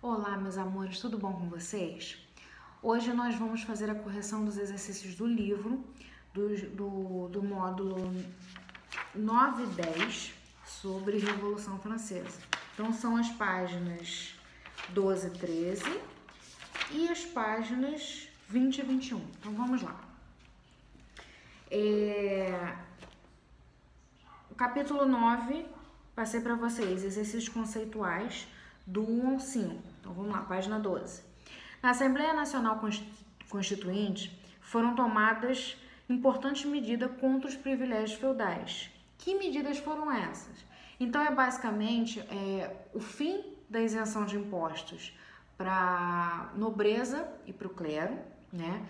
Olá, meus amores, tudo bom com vocês? Hoje nós vamos fazer a correção dos exercícios do livro, do módulo 9 e 10 sobre Revolução Francesa. Então, são as páginas 12 e 13 e as páginas 20 e 21. Então, vamos lá. O capítulo 9, passei para vocês exercícios conceituais do 1 ao 5. Então, vamos lá, página 12. Na Assembleia Nacional Constituinte, foram tomadas importantes medidas contra os privilégios feudais. Que medidas foram essas? Então, é basicamente o fim da isenção de impostos para a nobreza e para o clero, né?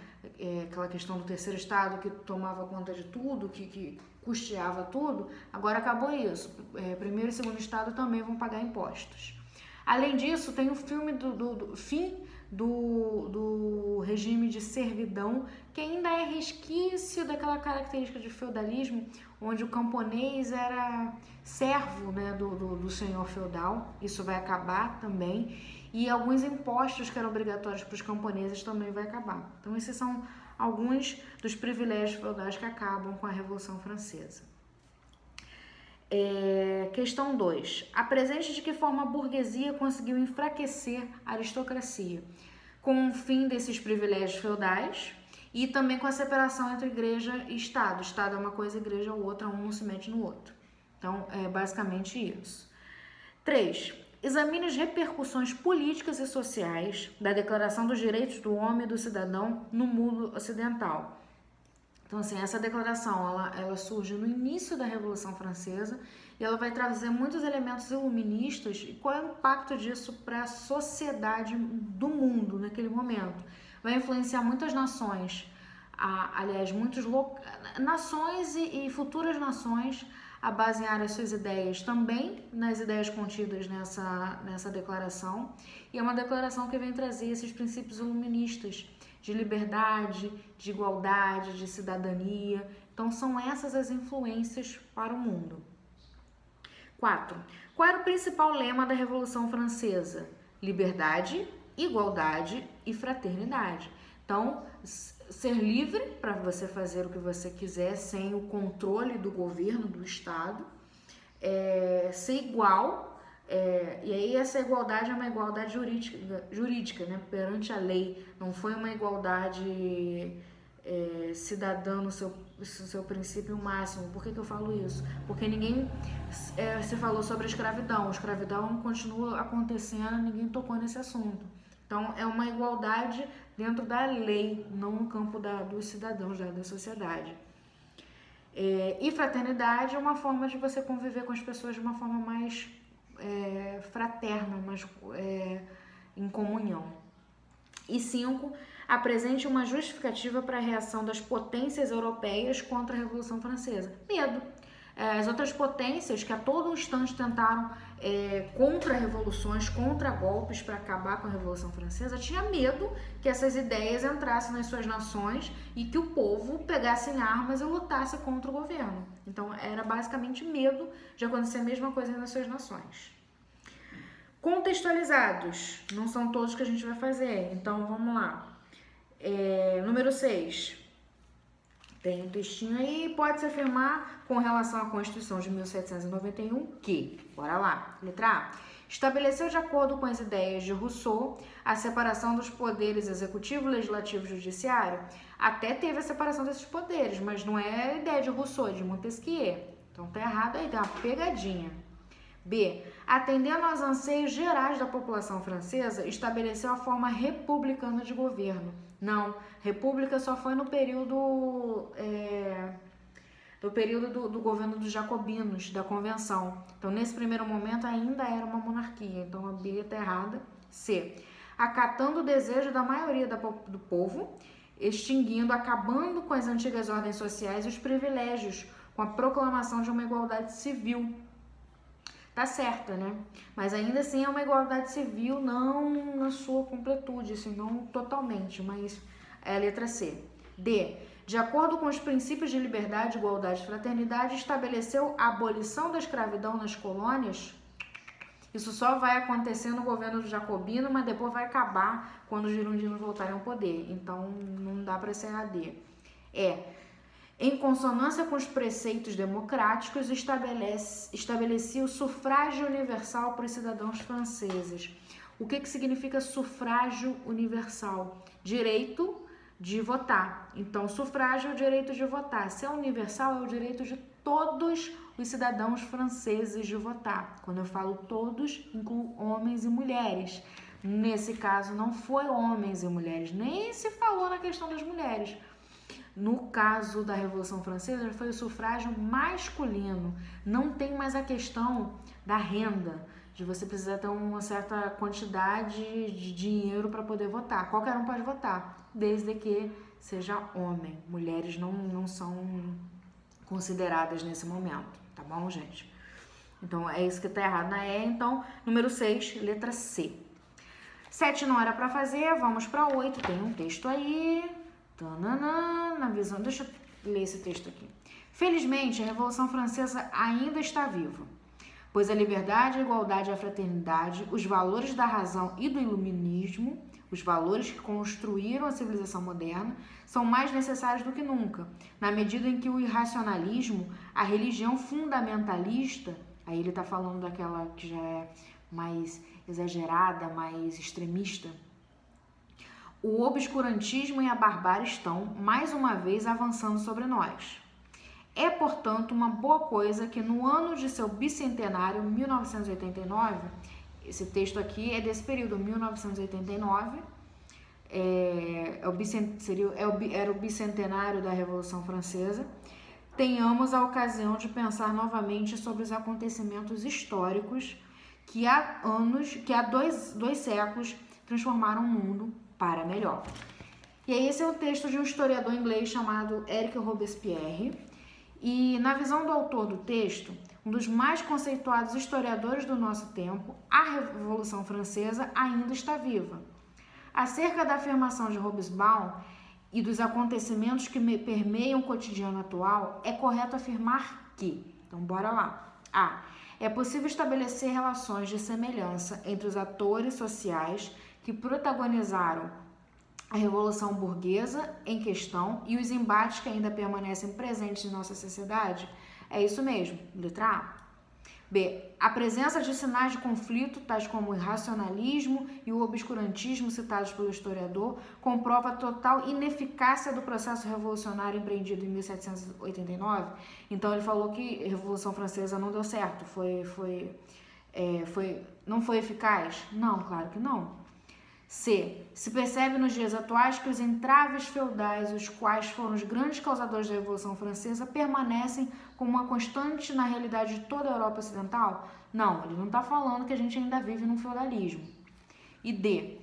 Aquela questão do terceiro estado que tomava conta de tudo, que custeava tudo, agora acabou isso. Primeiro e segundo estado também vão pagar impostos. Além disso, tem o filme do fim do regime de servidão, que ainda é resquício daquela característica de feudalismo, onde o camponês era servo, né, do senhor feudal. Isso vai acabar também. E alguns impostos que eram obrigatórios para os camponeses também vai acabar. Então, esses são alguns dos privilégios feudais que acabam com a Revolução Francesa. Questão 2. Apresente de que forma a burguesia conseguiu enfraquecer a aristocracia, com o fim desses privilégios feudais e também com a separação entre igreja e Estado. Estado é uma coisa, igreja é outra, um não se mete no outro. Então, é basicamente isso. 3. Examine as repercussões políticas e sociais da Declaração dos Direitos do Homem e do Cidadão no mundo ocidental. Então, assim, essa declaração, ela surge no início da Revolução Francesa e ela vai trazer muitos elementos iluministas e qual é o impacto disso para a sociedade do mundo naquele momento. Vai influenciar muitas nações, nações e futuras nações a basear as suas ideias também nas ideias contidas nessa declaração. E é uma declaração que vem trazer esses princípios iluministas de liberdade, de igualdade, de cidadania. Então, são essas as influências para o mundo. 4. Qual era o principal lema da Revolução Francesa? Liberdade, igualdade e fraternidade. Então, ser livre para você fazer o que você quiser sem o controle do governo, do Estado, ser igual. E aí essa igualdade é uma igualdade jurídica, né, perante a lei, não foi uma igualdade cidadã no seu princípio máximo. Por que eu falo isso? Porque ninguém se falou sobre a escravidão continua acontecendo, ninguém tocou nesse assunto. Então é uma igualdade dentro da lei, não no campo dos cidadãos, da sociedade. E fraternidade é uma forma de você conviver com as pessoas de uma forma mais fraterna, mas em comunhão. E 5, apresente uma justificativa para a reação das potências europeias contra a Revolução Francesa. Medo. As outras potências que a todo instante tentaram contra revoluções, contra golpes para acabar com a Revolução Francesa, tinha medo que essas ideias entrassem nas suas nações e que o povo pegasse em armas e lutasse contra o governo. Então, era basicamente medo de acontecer a mesma coisa nas suas nações. Contextualizados. Não são todos que a gente vai fazer, então vamos lá. Número 6. Tem um textinho aí, pode-se afirmar com relação à Constituição de 1791 que, bora lá, letra A, estabeleceu de acordo com as ideias de Rousseau a separação dos poderes executivo, legislativo e judiciário. Até teve a separação desses poderes, mas não é a ideia de Rousseau, é de Montesquieu. Então tá errado aí, tem uma pegadinha. B. Atendendo aos anseios gerais da população francesa, estabeleceu a forma republicana de governo. Não, república só foi no período do governo dos jacobinos, da convenção. Então, nesse primeiro momento, ainda era uma monarquia. Então, a B está errada. C. Acatando o desejo da maioria do povo, acabando com as antigas ordens sociais e os privilégios, com a proclamação de uma igualdade civil. Tá certa, né? Mas ainda assim é uma igualdade civil, não na sua completude, assim, não totalmente, mas é a letra C. D. De acordo com os princípios de liberdade, igualdade e fraternidade, estabeleceu a abolição da escravidão nas colônias Isso só vai acontecer no governo jacobino, mas depois vai acabar quando os girondinos voltarem ao poder. Então, não dá para ser AD. Em consonância com os preceitos democráticos, estabelecia o sufrágio universal para os cidadãos franceses. O que significa sufrágio universal? Direito de votar. Então, sufrágio é o direito de votar. Se é universal, é o direito de todos os cidadãos franceses de votar. Quando eu falo todos, incluo homens e mulheres. Nesse caso, não foi homens e mulheres, nem se falou na questão das mulheres. No caso da Revolução Francesa, foi o sufrágio masculino. Não tem mais a questão da renda, de você precisar ter uma certa quantidade de dinheiro para poder votar. Qualquer um pode votar, desde que seja homem. Mulheres não são consideradas nesse momento, tá bom, gente? Então, é isso que tá errado na E. Então, número 6, letra C. 7 não era para fazer, vamos para 8. Tem um texto aí. Tananã, na visão. Deixa eu ler esse texto aqui. Felizmente, a Revolução Francesa ainda está viva, pois a liberdade, a igualdade e a fraternidade, os valores da razão e do iluminismo, os valores que construíram a civilização moderna, são mais necessários do que nunca, na medida em que o irracionalismo, a religião fundamentalista, aí ele está falando daquela que já é mais exagerada, mais extremista, o obscurantismo e a barbárie estão, mais uma vez, avançando sobre nós. É, portanto, uma boa coisa que no ano de seu bicentenário, 1989, esse texto aqui é desse período, 1989, era o bicentenário da Revolução Francesa, tenhamos a ocasião de pensar novamente sobre os acontecimentos históricos que há dois séculos transformaram o mundo para melhor. E aí esse é o texto de um historiador inglês chamado Éric Robespierre, e na visão do autor do texto, um dos mais conceituados historiadores do nosso tempo, a Revolução Francesa ainda está viva. Acerca da afirmação de Hobsbawm e dos acontecimentos que permeiam o cotidiano atual, é correto afirmar que, então bora lá, é possível estabelecer relações de semelhança entre os atores sociais que protagonizaram a Revolução Burguesa em questão e os embates que ainda permanecem presentes em nossa sociedade? É isso mesmo, letra A. B. A presença de sinais de conflito, tais como o irracionalismo e o obscurantismo citados pelo historiador, comprova a total ineficácia do processo revolucionário empreendido em 1789. Então ele falou que a Revolução Francesa não deu certo, não foi eficaz? Não, claro que não. C. Se percebe nos dias atuais que os entraves feudais, os quais foram os grandes causadores da Revolução Francesa, permanecem como uma constante na realidade de toda a Europa Ocidental? Não, ele não está falando que a gente ainda vive num feudalismo. E D.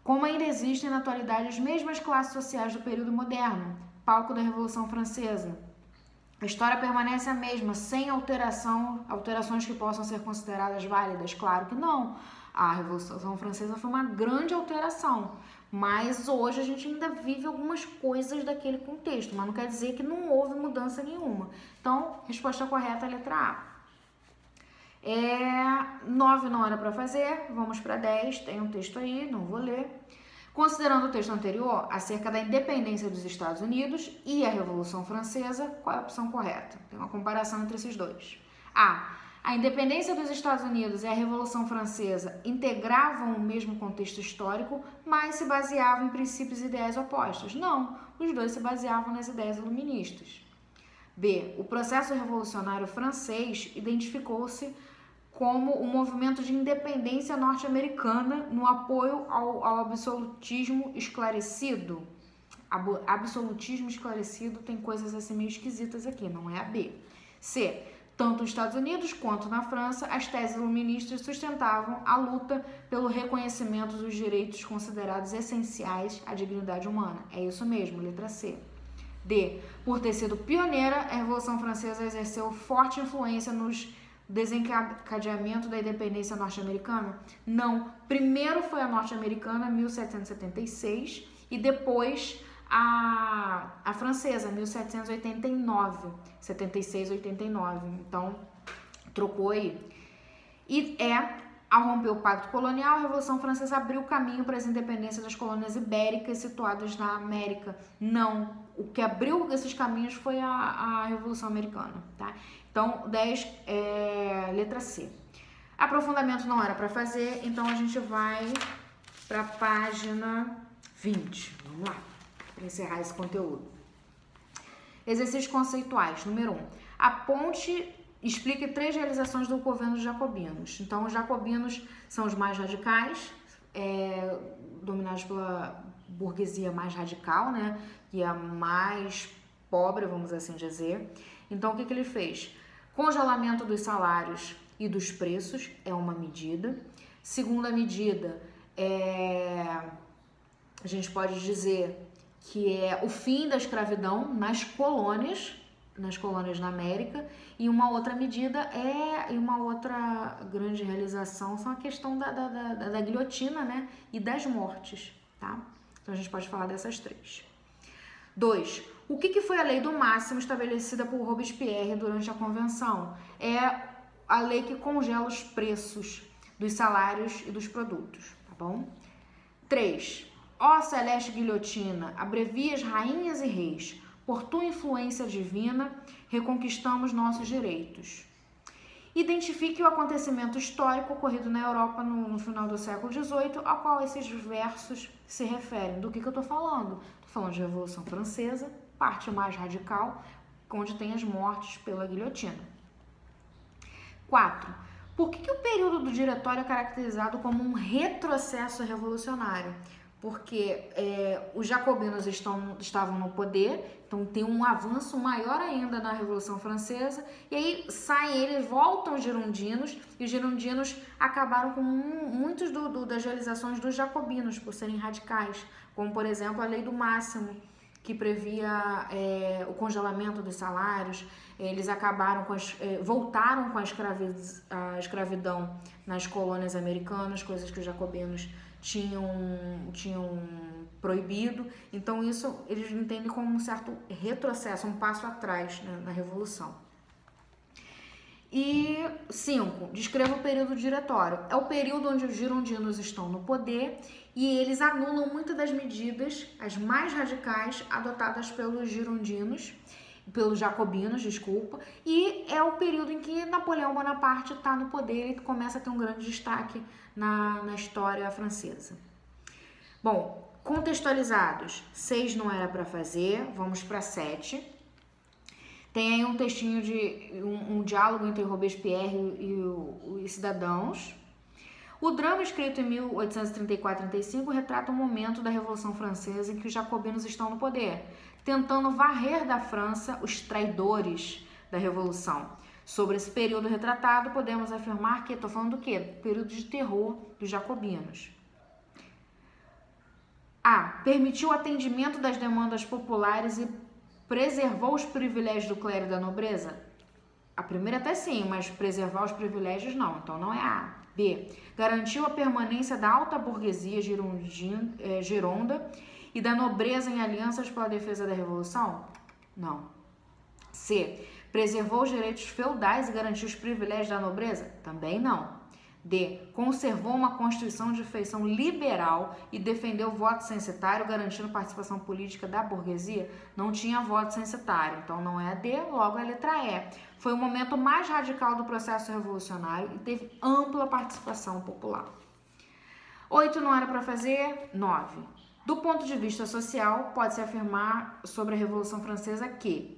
Como ainda existem na atualidade as mesmas classes sociais do período moderno, palco da Revolução Francesa. A história permanece a mesma, sem alterações que possam ser consideradas válidas? Claro que não. A Revolução Francesa foi uma grande alteração, mas hoje a gente ainda vive algumas coisas daquele contexto, mas não quer dizer que não houve mudança nenhuma. Então, resposta correta é a letra A. 9 não era para fazer, vamos para 10, tem um texto aí, não vou ler. Considerando o texto anterior, acerca da independência dos Estados Unidos e a Revolução Francesa, qual é a opção correta? Tem uma comparação entre esses dois. A independência dos Estados Unidos e a Revolução Francesa integravam o mesmo contexto histórico, mas se baseavam em princípios e ideais opostos. Não, os dois se baseavam nas ideias iluministas. B. O processo revolucionário francês identificou-se como o movimento de independência norte-americana no apoio ao absolutismo esclarecido. Absolutismo esclarecido tem coisas assim meio esquisitas aqui, não é a B. C. Tanto nos Estados Unidos quanto na França, as teses iluministas sustentavam a luta pelo reconhecimento dos direitos considerados essenciais à dignidade humana. É isso mesmo, letra C. D. Por ter sido pioneira, a Revolução Francesa exerceu forte influência nos desencadeamento da independência norte-americana? Não. Primeiro foi a norte-americana, 1776, e depois a francesa, 1789, 76, 89. Então, trocou aí. E Ao romper o pacto colonial, a Revolução Francesa abriu caminho para as independências das colônias ibéricas situadas na América. Não, o que abriu esses caminhos foi a Revolução Americana, tá? Então, 10 letra C. Aprofundamento não era para fazer, então a gente vai para a página 20. Vamos lá, para encerrar esse conteúdo. Exercícios conceituais. Número 1. Aponte, explique 3 realizações do governo dos jacobinos. Então, os jacobinos são os mais radicais, dominados pela burguesia mais radical, né? E a mais pobre, vamos assim dizer. Então, o que ele fez? Congelamento dos salários e dos preços é uma medida. Segunda medida, a gente pode dizer que é o fim da escravidão nas colônias na América, e uma outra medida e uma outra grande realização são a questão da guilhotina, né, e das mortes, tá? Então a gente pode falar dessas 3. 2. O que foi a lei do máximo estabelecida por Robespierre durante a convenção? É a lei que congela os preços dos salários e dos produtos, tá bom? 3. Ó celeste guilhotina, abrevias rainhas e reis, por tua influência divina, reconquistamos nossos direitos. Identifique o acontecimento histórico ocorrido na Europa no final do século XVIII, ao qual esses versos se referem. Do que eu estou falando? Estou falando de Revolução Francesa, parte mais radical, onde tem as mortes pela guilhotina. 4. Por que o período do Diretório é caracterizado como um retrocesso revolucionário? Porque os jacobinos estavam no poder, então tem um avanço maior ainda na Revolução Francesa, e aí eles voltam os girondinos, e os girondinos acabaram com muitas das realizações dos jacobinos, por serem radicais, como por exemplo a lei do máximo, que previa o congelamento dos salários. Eles acabaram voltaram com a escravidão nas colônias americanas, coisas que os jacobinos tinham proibido. Então isso eles entendem como um certo retrocesso, um passo atrás, né, na Revolução. E 5. Descreva o período diretório. É o período onde os girondinos estão no poder e eles anulam muitas das medidas, as mais radicais, adotadas pelos jacobinos, e é o período em que Napoleão Bonaparte está no poder e começa a ter um grande destaque na história francesa. Bom, contextualizados, 6 não era para fazer, vamos para 7. Tem aí um textinho de um diálogo entre Robespierre e os cidadãos. O drama, escrito em 1834-35, retrata um momento da Revolução Francesa em que os jacobinos estão no poder, tentando varrer da França os traidores da Revolução. Sobre esse período retratado, podemos afirmar que, estou falando do quê? Período de terror dos jacobinos. A. Permitiu o atendimento das demandas populares e preservou os privilégios do clero e da nobreza? A primeira até sim, mas preservar os privilégios não, então não é A. B. Garantiu a permanência da alta burguesia gironda e da nobreza em alianças pela defesa da Revolução? Não. C. Preservou os direitos feudais e garantiu os privilégios da nobreza? Também não. D. Conservou uma Constituição de feição liberal e defendeu o voto censitário, garantindo participação política da burguesia? Não tinha voto censitário, então não é a D, logo é a letra E. Foi o momento mais radical do processo revolucionário e teve ampla participação popular. 8 não era para fazer. 9. Do ponto de vista social, pode-se afirmar sobre a Revolução Francesa que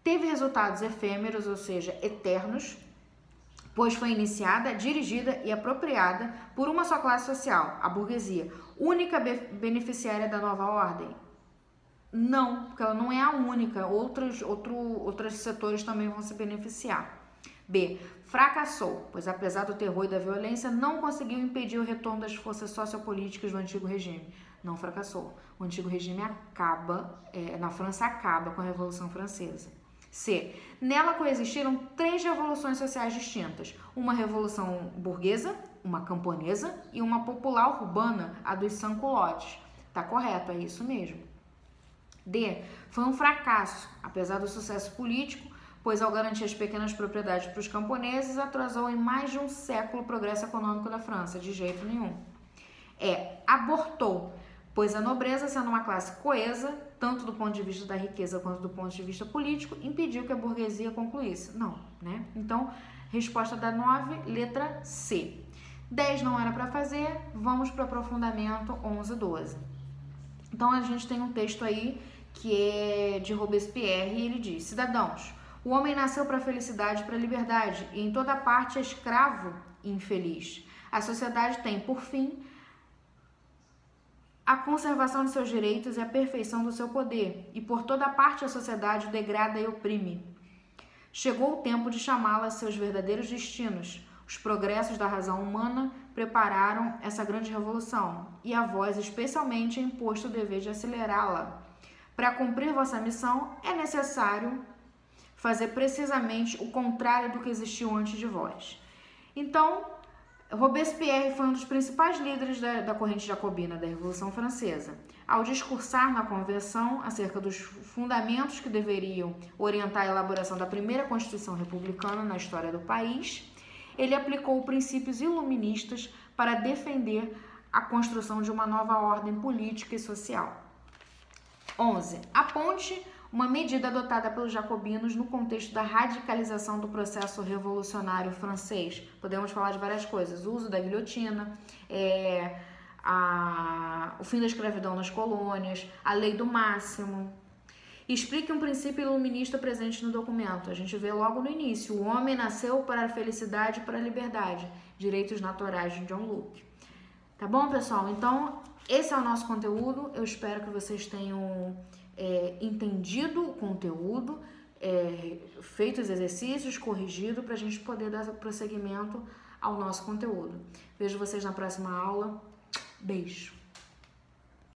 teve resultados efêmeros, ou seja, eternos, pois foi iniciada, dirigida e apropriada por uma só classe social, a burguesia, única beneficiária da nova ordem? Não, porque ela não é a única, outros setores também vão se beneficiar. B. Fracassou, pois apesar do terror e da violência, não conseguiu impedir o retorno das forças sociopolíticas do antigo regime. Não fracassou. O antigo regime na França acaba com a Revolução Francesa. C. Nela coexistiram 3 revoluções sociais distintas. Uma revolução burguesa, uma camponesa e uma popular urbana, a dos sans-culottes. Tá correto, é isso mesmo. D. Foi um fracasso, apesar do sucesso político, pois ao garantir as pequenas propriedades para os camponeses, atrasou em mais de um século o progresso econômico da França, de jeito nenhum. Abortou, pois a nobreza, sendo uma classe coesa, tanto do ponto de vista da riqueza quanto do ponto de vista político, impediu que a burguesia concluísse. Não, né? Então, resposta da 9, letra C. 10 não era para fazer, vamos para aprofundamento 11 e 12. Então, a gente tem um texto aí que é de Robespierre e ele diz: cidadãos, o homem nasceu para a felicidade e para a liberdade e em toda parte é escravo e infeliz. A sociedade tem, por fim, a conservação de seus direitos e a perfeição do seu poder, e por toda parte a sociedade o degrada e oprime. Chegou o tempo de chamá-la a seus verdadeiros destinos. Os progressos da razão humana prepararam essa grande revolução, e a vós especialmente é imposto o dever de acelerá-la. Para cumprir vossa missão, é necessário fazer precisamente o contrário do que existiu antes de vós. Então, Robespierre foi um dos principais líderes da corrente jacobina da Revolução Francesa. Ao discursar na Convenção acerca dos fundamentos que deveriam orientar a elaboração da primeira Constituição republicana na história do país, ele aplicou princípios iluministas para defender a construção de uma nova ordem política e social. 11. Aponte uma medida adotada pelos jacobinos no contexto da radicalização do processo revolucionário francês. Podemos falar de várias coisas: o uso da guilhotina, o fim da escravidão nas colônias, a lei do máximo. Explique um princípio iluminista presente no documento. A gente vê logo no início: o homem nasceu para a felicidade e para a liberdade. Direitos naturais de John Locke. Tá bom, pessoal? Então, esse é o nosso conteúdo. Eu espero que vocês tenham entendido o conteúdo, feito os exercícios, corrigido, para a gente poder dar prosseguimento ao nosso conteúdo. Vejo vocês na próxima aula. Beijo!